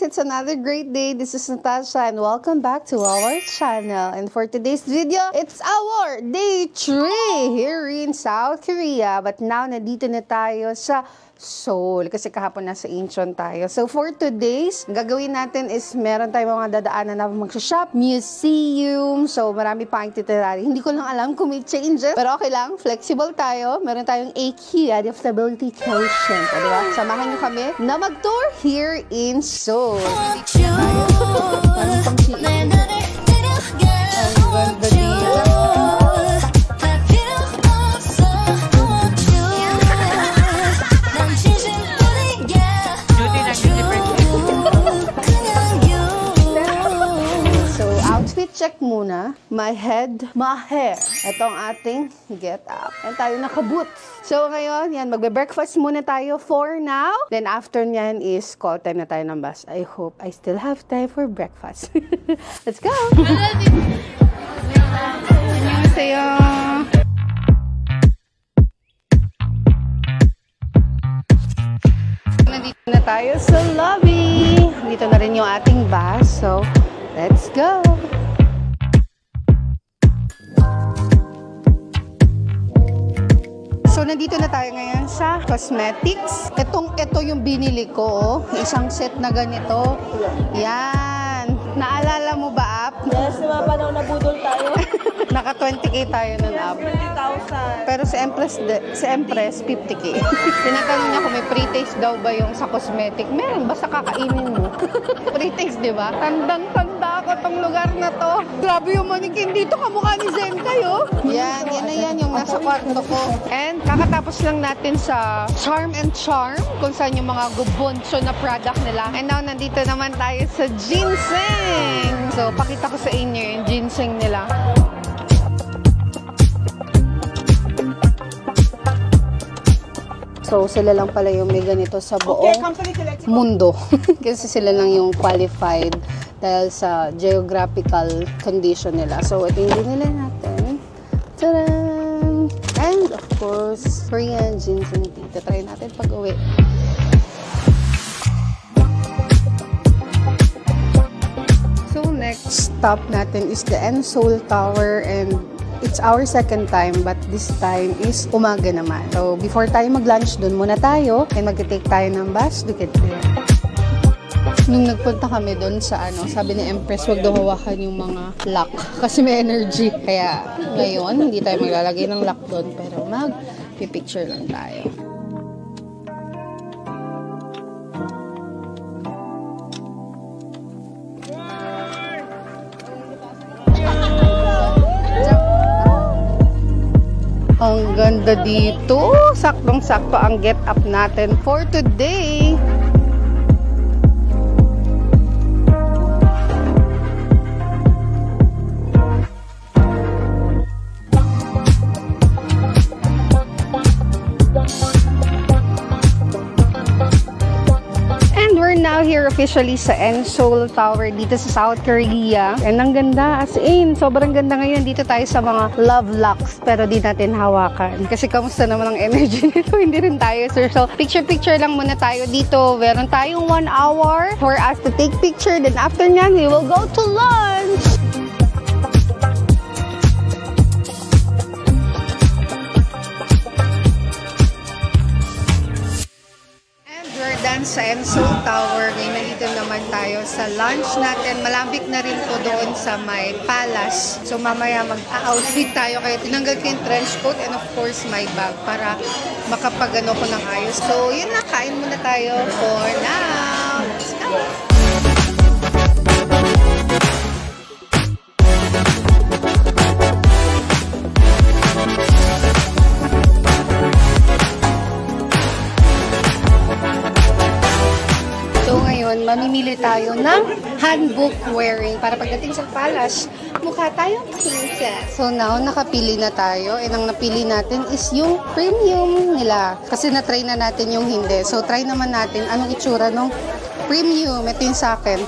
guys, it's another great day. This is Natasha and welcome back to our channel. And for today's video, it's our day 3 here in South Korea. But now, nandito na tayo sa Seoul kasi kahapon nasa Incheon tayo. So for today's, gagawin natin is meron tayong mga dadaanan na mag-shop, museum, so marami pa ang itinerary. Hindi ko lang alam kung may changes, pero okay lang, flexible tayo. Meron tayong AQ, Adaptability Quotient. O diba? Samahan nyo kami na mag-tour here in Seoul. Parang pang ang ganda dito. Check muna, my head, my hair. Ito ang ating get up. Yan tayo naka-boots. So ngayon, yan, magbe-breakfast muna tayo for now. Then after nyan is call time na tayo ng bus. I hope I still have time for breakfast. Let's go! Annyeonghaseyo! Nandito na tayo sa lobby. Dito na rin yung ating bus. So, let's go! So, nandito na tayo ngayon sa cosmetics. Ito yung binili ko, oh. Isang set na ganito. Yan. Naalala mo ba, Ap? Yes, mga panahon na budol tayo. Naka 20k tayo nun, Ap. 20,000. Pero sa Empress 50k. Tinatanong niya kung may pre-taste daw ba yung sa cosmetic. Meron, basta kakainin mo. Pre-taste, di ba? Tandang-tanda ako tong lugar na to. Grabe yung manikin dito, kamukha ni Zen kayo. Yan na yan yung nasa kwarto ko. And kakatapos lang natin sa Charm and Charm, kung saan yung mga gubonso na product nila. And now, nandito naman tayo sa ginseng. So, pakita ko sa inyo yung ginseng nila. So, sila lang pala yung may ganito sa buong mundo. Kasi sila lang yung qualified dahil sa geographical condition nila. So, ito yung binili natin. Tadaan! And, of course, Korean ginseng tea. Try natin pag-uwi. So, next stop natin is the Seoul Tower, and it's our second time, but this time is umaga naman. So, before tayo mag-lunch, dun muna tayo. And mag-take tayo ng bus. Look at there. Nung nagpunta kami dun sa sabi ni Empress, wag daw hawakan yung mga lock. Kasi may energy. Kaya, ngayon, hindi tayo maglalagay ng lock dun. Pero mag-picture lang tayo. Ang ganda dito. Saktong-sakto ang get up natin for today. Now here officially sa Seoul Tower dito sa South Korea. And ang ganda, as in, sobrang ganda ngayon. Dito tayo sa mga love locks, pero di natin hawakan. Kasi kamusta naman ang energy nito? Hindi rin tayo, sir. So, picture lang muna tayo dito. Meron tayong 1 hour for us to take picture. Then after nyan, we will go to lunch. Sa Seoul Tower, ngayon nandito naman tayo sa lunch natin. Malambik na rin po doon sa may palace. So mamaya mag-outfit tayo. Kaya tinanggal ko yung trench coat and of course my bag para makapagano ko ng ayos. So yun na, kain muna tayo for now. Let's go! Mamimili tayo ng handbook wearing para pagdating sa palace, mukha tayong princess. So now, nakapili na tayo. And ang napili natin is yung premium nila. Kasi na-try na natin yung hindi. So try naman natin anong itsura ng premium. Ito yung sa akin.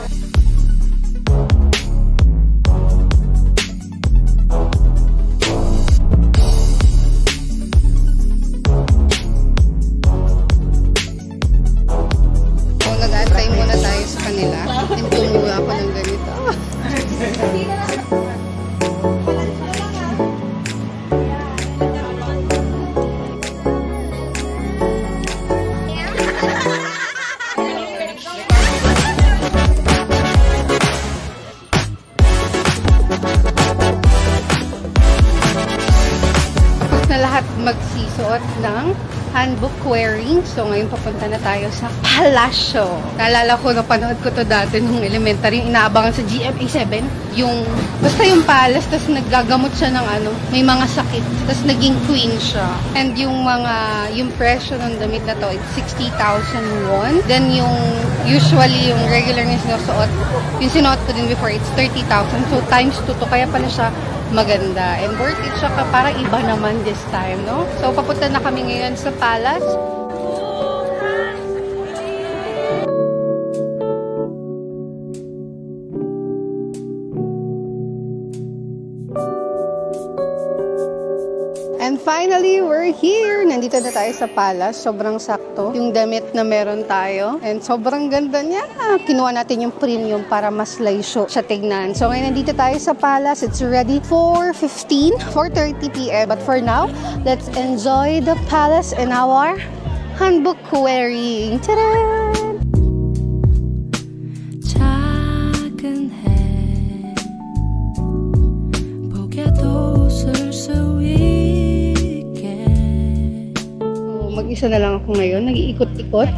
nila. And tumuha ako ng ganito. Na lahat magsisuot ng handbook wearing. So, ngayon papunta na tayo sa Palasyo. Naalala ko, napanood ko to dati nung elementary, yung inaabangan sa GMA7. Yung, basta yung palace, tapos naggagamot siya ng ano, may mga sakit. Tapos naging queen siya. And yung presyo ng damit na to, it's 60,000 won. Then yung, usually yung regular na sinusuot, yung sinuot ko din before, it's 30,000. So, times 2 to, kaya pala siya maganda. And worth it siya ka, para iba naman this time, no? So, papunta na kami ngayon sa palace. And finally, we're here. Nandito na tayo sa palace. Sobrang sakto yung damit na meron tayo. And sobrang ganda niya. Kinuha natin yung premium para mas laysyo siya tignan. So ngayon nandito tayo sa palace. It's already 4:30 p.m. But for now, let's enjoy the palace in our handbook wearing. Ta-da! Mag-isa na lang ako ngayon, nag-iikot-ikot.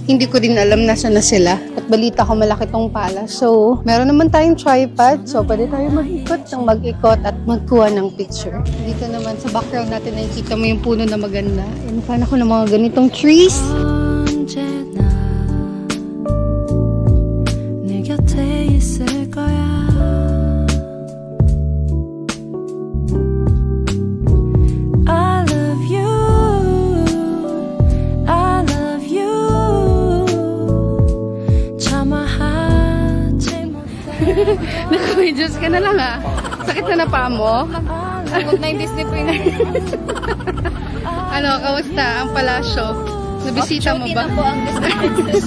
Hindi ko din alam nasa na sila. At balita ko malaki tong palace. So, meron naman tayong tripod. So, pwede tayo mag-ikot at magkuha ng picture. Dito naman sa background natin, nakikita mo yung puno na maganda. And fan ako ng mga ganitong trees. Naku-Diyos ka na lang ah. Sakit na paa mo? Sagot na yung Disney Princess. Ano, kamusta ang palasyo? Nabisita mo ba? Na po ang Disney Princess.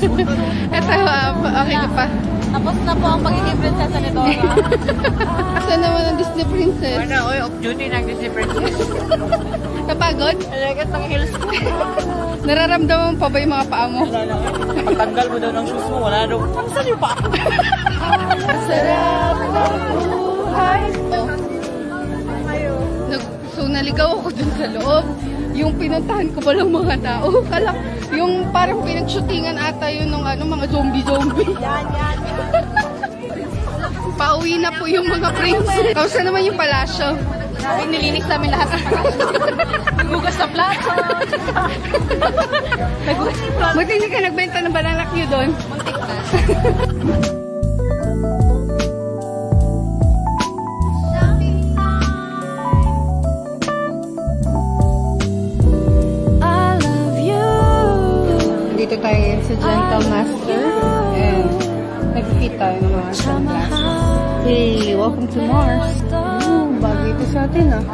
Ito, okay ka pa. Tapos na po ang pagiging prinsesa ni Dora. Saan naman ang Disney Princess? Ano, off duty ng Disney Princess. Napagod? Alagat ng heels ko. Nararamdaman pa ba yung mga paa mo? Pagtanggal mo daw ng shoes mo, wala daw. Saan yung paa? Sarap ng buhay. So, naligaw ako dun sa loob. Yung pinuntahan ko palang mga tao. Kala, yung parang pinag-shootingan ata yun ng ano, mga zombie-zombie. Yan. Pauwi na po yung mga prince. Kausa naman yung palasyo. Nilinis namin lahat ng palasyo. Nagugas na plato. Buti hindi ka nagbenta ng bananak nyo doon. Muntik na. Dito tayo sa Gentle Master and nag-fit tayo ng mga sunglasses. Hey, welcome to Mars. Bagay ito sa atin ah.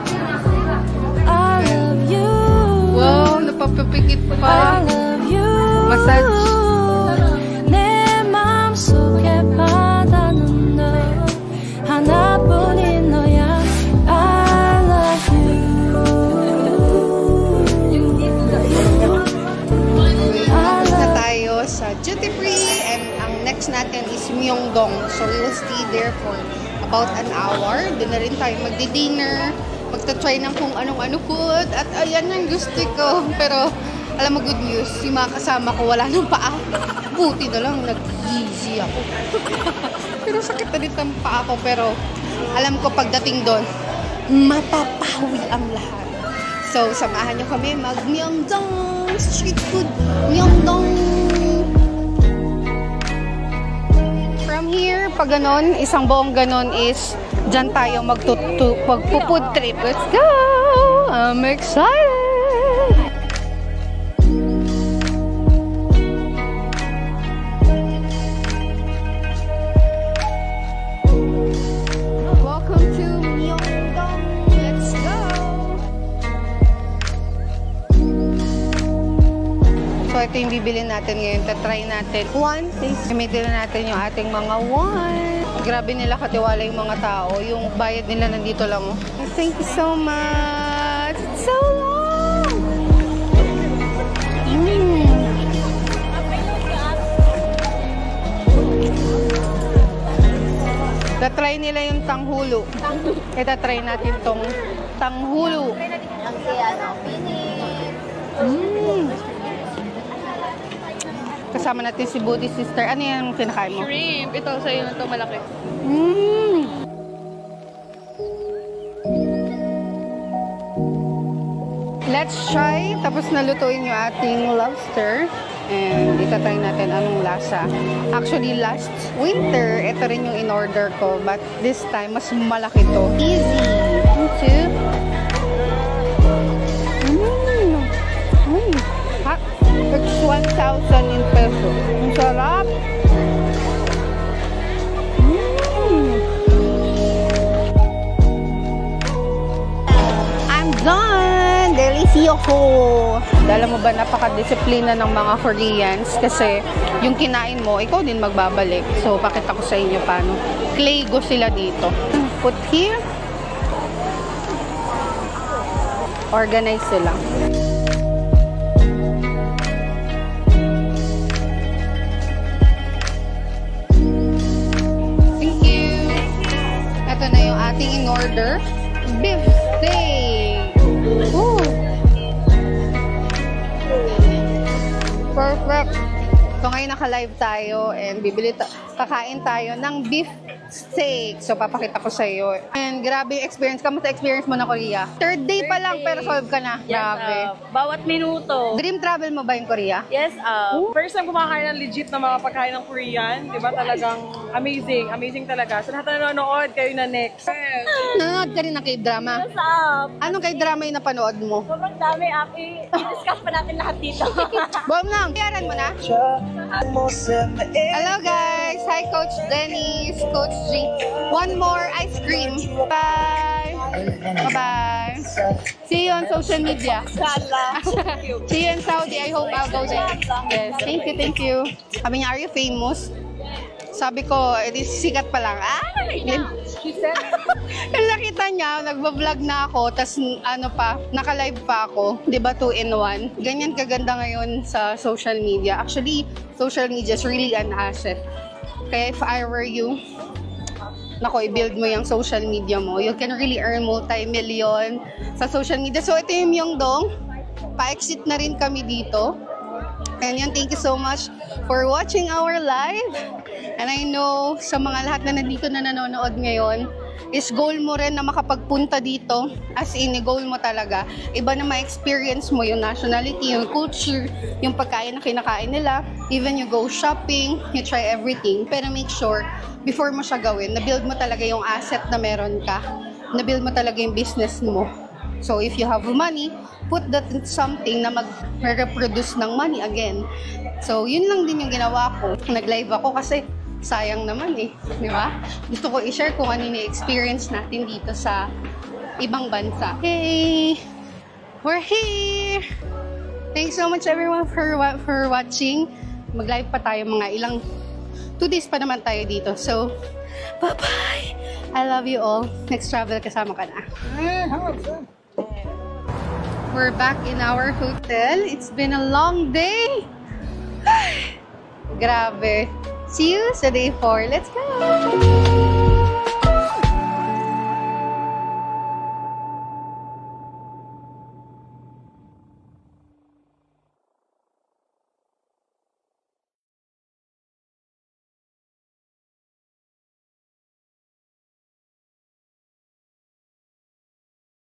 Wow, napapapikit pa. Massage. Duty free, and ang next natin is Myeongdong. So we will stay there for about an hour. Doon na rin tayo magdi-dinner, magta-try ng kung anong-ano food. At ayan ang gusto ko. Pero alam mo, good news, yung mga kasama ko wala nang paa. Buti na lang, nag-easy ako. Pero sakit na din ang paa ko. Pero alam ko pagdating doon, mapapawi ang lahat. So samahan nyo kami mag-Myeongdong street food. Myeongdong. From here, pag ganon, isang buong ganon is dyan tayo magpupud trip. Let's go! I'm excited! Welcome to Myeongdong! Let's go! So ito yung bibili natin ngayon. Tatry natin. One, please. Gamitin na natin yung ating mga one. Grabe nila katiwala yung mga tao. Yung bayad nila nandito lang. Oh. Thank you so much. It's so long. Tatry nila yung tanghulo. Itatry natin tong tanghulo. Kasama natin si Budi Sister. Ano yung kinakain mo? Shrimp. Ito, sa'yo na ito malaki. Let's try. Tapos nalutuin yung ating lobster. And itatry natin anong lasa. Actually, last winter, ito rin yung in-order ko. But this time, mas malaki to. Easy. Two. Ha? It's 1,000 in peso. Ang sarap. I'm done! Delicioso! Dala mo ba napaka-disiplina ng mga Koreans? Kasi yung kinain mo, ikaw din magbabalik. So, pakita ko sa inyo paano. Claygo sila dito. Put here. Organize sila. Thank you! Ito na yung ating in-order. Beef steak! Ooh! Perfect. So ngayon naka-live tayo and kakain tayo ng beef steak. So papakita ko sa iyo. And grabe yung experience. Kamusta experience mo na Korea? Third day pa lang pero solve ka na. Grabe. Bawat minuto. Dream travel mo ba yung Korea? Yes, First time kumakain ng legit na mga pagkain ng Korean, di ba? Talagang amazing. Amazing talaga. Sa lahat na nanonood, kayo na next. Nanonood ka rin ng K-drama? What's up? Anong K-drama yung napanood mo? Sobrang dami, Aki. I-discuss pa natin lahat dito. Boom lang. Bayaran mo na? Hello guys! Hi Coach Dennis, Coach G. One more ice cream. Bye! Bye-bye! See you on social media. See you in Saudi. I hope I'll go there. Yes, thank you. Sabi niya, are you famous? Sabi ko, sikat pa lang. Kung nakita niya, nagbablog na ako, tas naka-live pa ako. Diba 2-in-1? Ganyan kaganda ngayon sa social media. Actually, social media is really an asset. Kaya if I were you, i-build mo yung social media mo. You can really earn multi-million sa social media. So, ito yung Myeongdong. Pa-exit na rin kami dito. And yun, thank you so much for watching our live. And I know, sa mga lahat na nandito na nanonood ngayon, is goal mo rin na makapagpunta dito. As in, goal mo talaga. Iba na ma-experience mo yung nationality, yung culture, yung pagkain na kinakain nila. Even you go shopping, you try everything. Pero make sure, before mo siya gawin, na-build mo talaga yung asset na meron ka. Na-build mo talaga yung business mo. So, if you have money, put that in something na mag-reproduce ng money again. So, yun lang din yung ginawa ko. Nag-live ako kasi sayang naman eh. Di ba? Gusto ko i-share kung ano yung experience natin dito sa ibang bansa. Hey! We're here! Thanks so much everyone for watching. Mag-live pa tayo mga 2 days pa naman tayo dito. So, bye-bye! I love you all. Next travel kasama ka na. We're back in our hotel. It's been a long day. Grabe. See you sa day 4. Let's go!